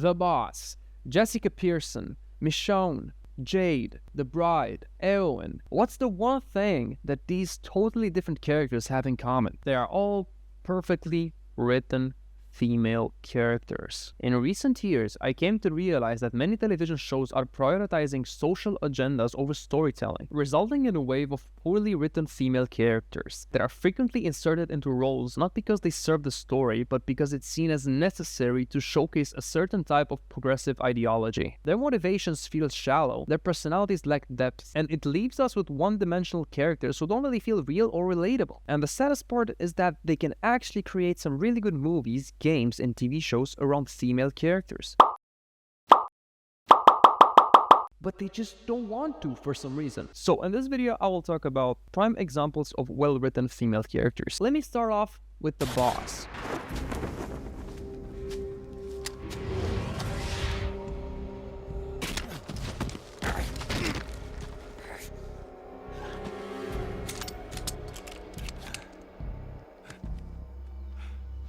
The Boss, Jessica Pearson, Michonne, Jade, The Bride, Eowyn. What's the one thing that these totally different characters have in common? They are all perfectly written female characters. In recent years, I came to realize that many television shows are prioritizing social agendas over storytelling, resulting in a wave of poorly written female characters that are frequently inserted into roles not because they serve the story, but because it's seen as necessary to showcase a certain type of progressive ideology. Their motivations feel shallow, their personalities lack depth, and it leaves us with one-dimensional characters who don't really feel real or relatable. And the saddest part is that they can actually create some really good movies, games, and TV shows around female characters. But they just don't want to for some reason. So in this video, I will talk about prime examples of well-written female characters. Let me start off with The Boss.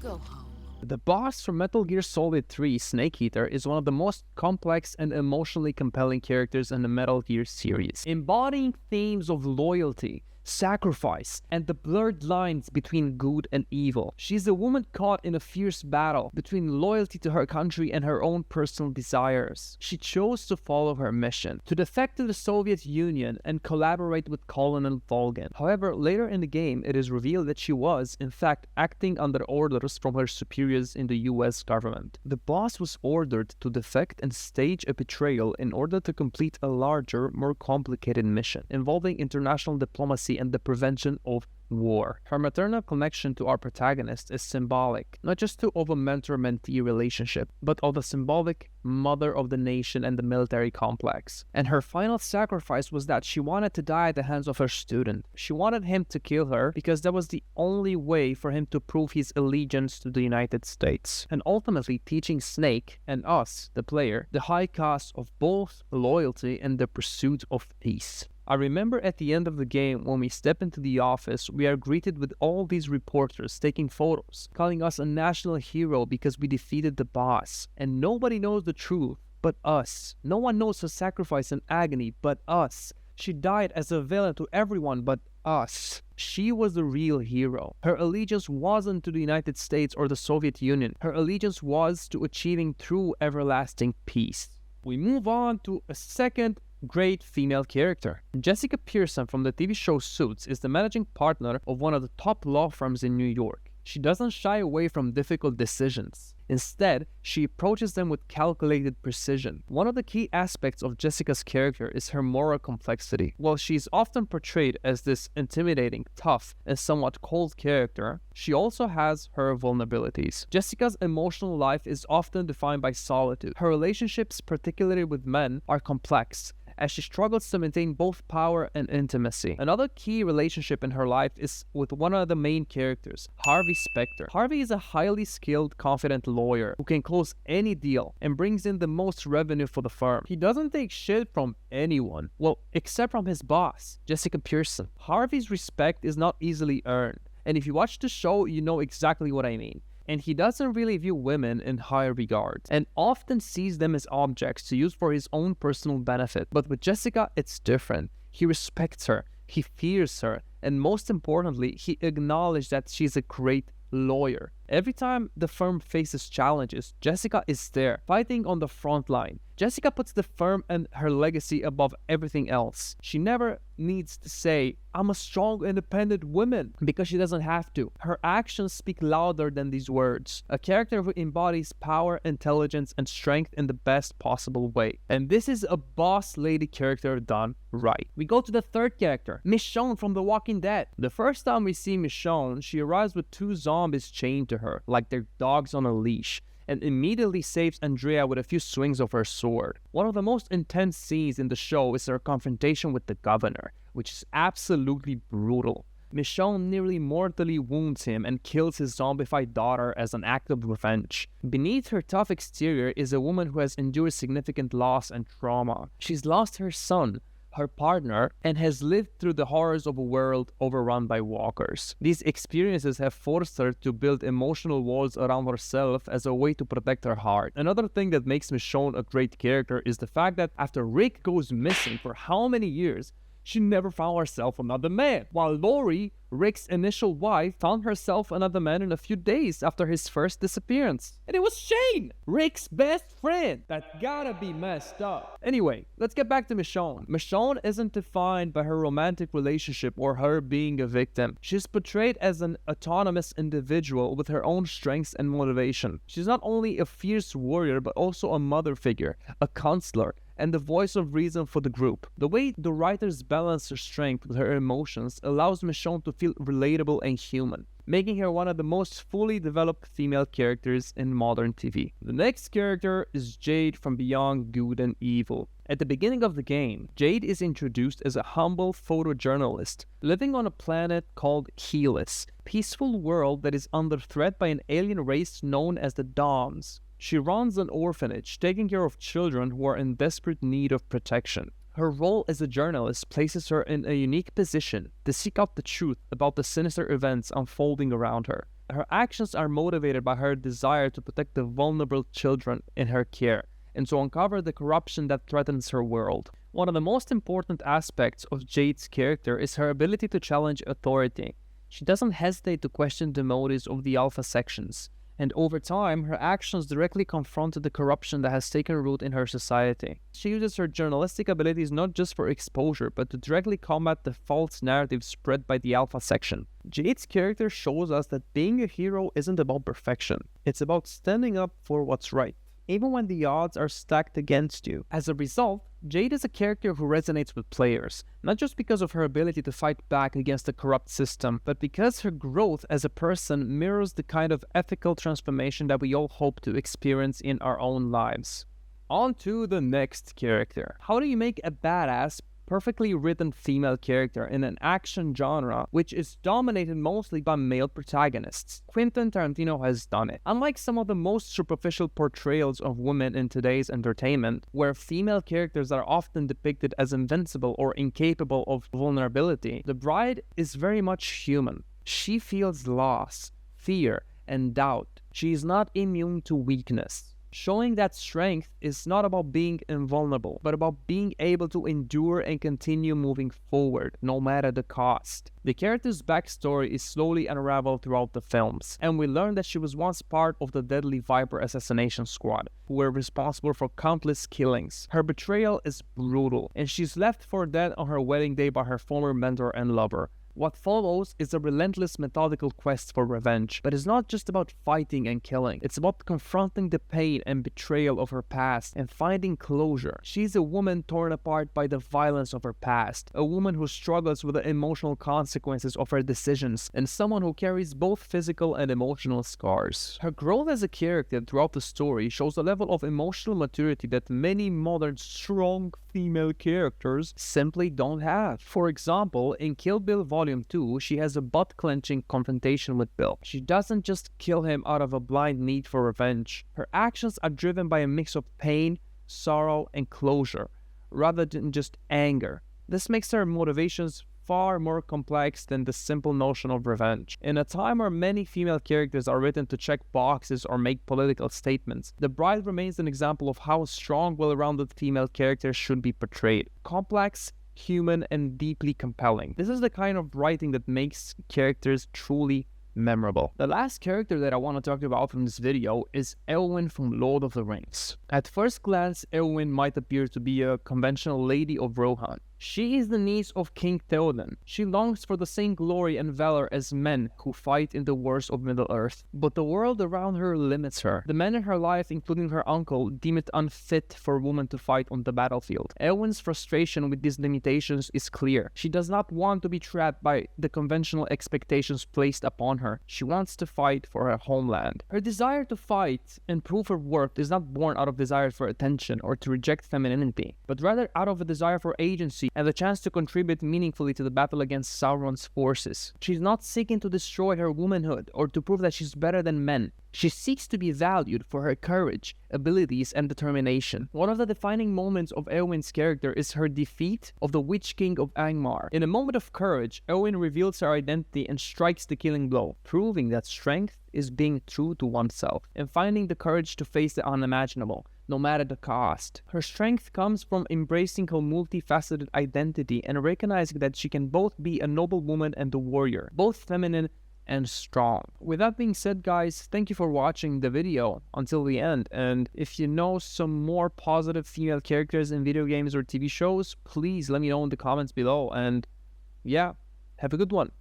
Go home. The boss from Metal Gear Solid 3, Snake Eater, is one of the most complex and emotionally compelling characters in the Metal Gear series, embodying themes of loyalty, sacrifice, and the blurred lines between good and evil. She's a woman caught in a fierce battle between loyalty to her country and her own personal desires. She chose to follow her mission, to defect to the Soviet Union and collaborate with Colonel Volgin. However, later in the game, it is revealed that she was, in fact, acting under orders from her superiors in the US government. The boss was ordered to defect and stage a betrayal in order to complete a larger, more complicated mission, involving international diplomacy and the prevention of war. Her maternal connection to our protagonist is symbolic, not just of a mentor-mentee relationship, but of the symbolic mother of the nation and the military complex. And her final sacrifice was that she wanted to die at the hands of her student. She wanted him to kill her because that was the only way for him to prove his allegiance to the United States, and ultimately teaching Snake and us, the player, the high cost of both loyalty and the pursuit of peace. I remember at the end of the game, when we step into the office, we are greeted with all these reporters taking photos, calling us a national hero because we defeated the boss. And nobody knows the truth but us. No one knows her sacrifice and agony but us. She died as a villain to everyone but us. She was the real hero. Her allegiance wasn't to the United States or the Soviet Union. Her allegiance was to achieving true everlasting peace. We move on to a second great female character. Jessica Pearson from the TV show Suits is the managing partner of one of the top law firms in New York. She doesn't shy away from difficult decisions. Instead, she approaches them with calculated precision. One of the key aspects of Jessica's character is her moral complexity. While she is often portrayed as this intimidating, tough, and somewhat cold character, she also has her vulnerabilities. Jessica's emotional life is often defined by solitude. Her relationships, particularly with men, are complex, as she struggles to maintain both power and intimacy. Another key relationship in her life is with one of the main characters, Harvey Specter. Harvey is a highly skilled, confident lawyer who can close any deal and brings in the most revenue for the firm. He doesn't take shit from anyone, well, except from his boss, Jessica Pearson. Harvey's respect is not easily earned, and if you watch the show, you know exactly what I mean. And he doesn't really view women in high regard, and often sees them as objects to use for his own personal benefit. But with Jessica, it's different. He respects her, he fears her, and most importantly, he acknowledges that she's a great lawyer. Every time the firm faces challenges, Jessica is there, fighting on the front line. Jessica puts the firm and her legacy above everything else. She never needs to say, "I'm a strong, independent woman," because she doesn't have to. Her actions speak louder than these words. A character who embodies power, intelligence, and strength in the best possible way. And this is a boss lady character done right. We go to the third character, Michonne from The Walking Dead. The first time we see Michonne, she arrives with two zombies chained to her, like they're dogs on a leash, and immediately saves Andrea with a few swings of her sword. One of the most intense scenes in the show is her confrontation with the governor, which is absolutely brutal. Michonne nearly mortally wounds him and kills his zombified daughter as an act of revenge. Beneath her tough exterior is a woman who has endured significant loss and trauma. She's lost her son, her partner, and has lived through the horrors of a world overrun by walkers. These experiences have forced her to build emotional walls around herself as a way to protect her heart. Another thing that makes Michonne a great character is the fact that after Rick goes missing for how many years, she never found herself another man, while Lori, Rick's initial wife, found herself another man in a few days after his first disappearance. And it was Shane, Rick's best friend. That gotta be messed up. Anyway, let's get back to Michonne. Michonne isn't defined by her romantic relationship or her being a victim. She's portrayed as an autonomous individual with her own strengths and motivation. She's not only a fierce warrior, but also a mother figure, a counselor, and the voice of reason for the group. The way the writers balance her strength with her emotions allows Michonne to feel relatable and human, making her one of the most fully developed female characters in modern TV. The next character is Jade from Beyond Good and Evil. At the beginning of the game, Jade is introduced as a humble photojournalist, living on a planet called Helix, a peaceful world that is under threat by an alien race known as the Doms. She runs an orphanage, taking care of children who are in desperate need of protection. Her role as a journalist places her in a unique position to seek out the truth about the sinister events unfolding around her. Her actions are motivated by her desire to protect the vulnerable children in her care and to uncover the corruption that threatens her world. One of the most important aspects of Jade's character is her ability to challenge authority. She doesn't hesitate to question the motives of the Alpha sections, and over time, her actions directly confronted the corruption that has taken root in her society. She uses her journalistic abilities not just for exposure, but to directly combat the false narrative spread by the Alpha section. Jade's character shows us that being a hero isn't about perfection. It's about standing up for what's right, even when the odds are stacked against you. As a result, Jade is a character who resonates with players, not just because of her ability to fight back against the corrupt system, but because her growth as a person mirrors the kind of ethical transformation that we all hope to experience in our own lives. On to the next character. How do you make a badass, perfectly written female character in an action genre which is dominated mostly by male protagonists? Quentin Tarantino has done it. Unlike some of the most superficial portrayals of women in today's entertainment, where female characters are often depicted as invincible or incapable of vulnerability, the bride is very much human. She feels loss, fear, and doubt. She is not immune to weakness. Showing that strength is not about being invulnerable, but about being able to endure and continue moving forward, no matter the cost. The character's backstory is slowly unraveled throughout the films, and we learn that she was once part of the deadly Viper assassination squad, who were responsible for countless killings. Her betrayal is brutal, and she's left for dead on her wedding day by her former mentor and lover. What follows is a relentless methodical quest for revenge, but it's not just about fighting and killing. It's about confronting the pain and betrayal of her past and finding closure. She's a woman torn apart by the violence of her past, a woman who struggles with the emotional consequences of her decisions, and someone who carries both physical and emotional scars. Her growth as a character throughout the story shows a level of emotional maturity that many modern strong female characters simply don't have. For example, in Kill Bill Volume 2, she has a butt-clenching confrontation with Bill. She doesn't just kill him out of a blind need for revenge. Her actions are driven by a mix of pain, sorrow, and closure, rather than just anger. This makes her motivations far more complex than the simple notion of revenge. In a time where many female characters are written to check boxes or make political statements, The Bride remains an example of how a strong, well-rounded female character should be portrayed. Complex, human, and deeply compelling. This is the kind of writing that makes characters truly memorable. The last character that I want to talk about from this video is Eowyn from Lord of the Rings. At first glance, Eowyn might appear to be a conventional Lady of Rohan. She is the niece of King Theoden. She longs for the same glory and valor as men who fight in the wars of Middle-earth. But the world around her limits her. The men in her life, including her uncle, deem it unfit for a woman to fight on the battlefield. Eowyn's frustration with these limitations is clear. She does not want to be trapped by the conventional expectations placed upon her. She wants to fight for her homeland. Her desire to fight and prove her worth is not born out of desire for attention or to reject femininity, but rather out of a desire for agency and the chance to contribute meaningfully to the battle against Sauron's forces. She's not seeking to destroy her womanhood or to prove that she's better than men. She seeks to be valued for her courage, abilities, and determination. One of the defining moments of Eowyn's character is her defeat of the Witch King of Angmar. In a moment of courage, Eowyn reveals her identity and strikes the killing blow, proving that strength is being true to oneself and finding the courage to face the unimaginable, no matter the cost. Her strength comes from embracing her multifaceted identity and recognizing that she can both be a noble woman and a warrior, both feminine and strong. With that being said, guys, thank you for watching the video until the end, and if you know some more positive female characters in video games or TV shows, please let me know in the comments below, and yeah, have a good one.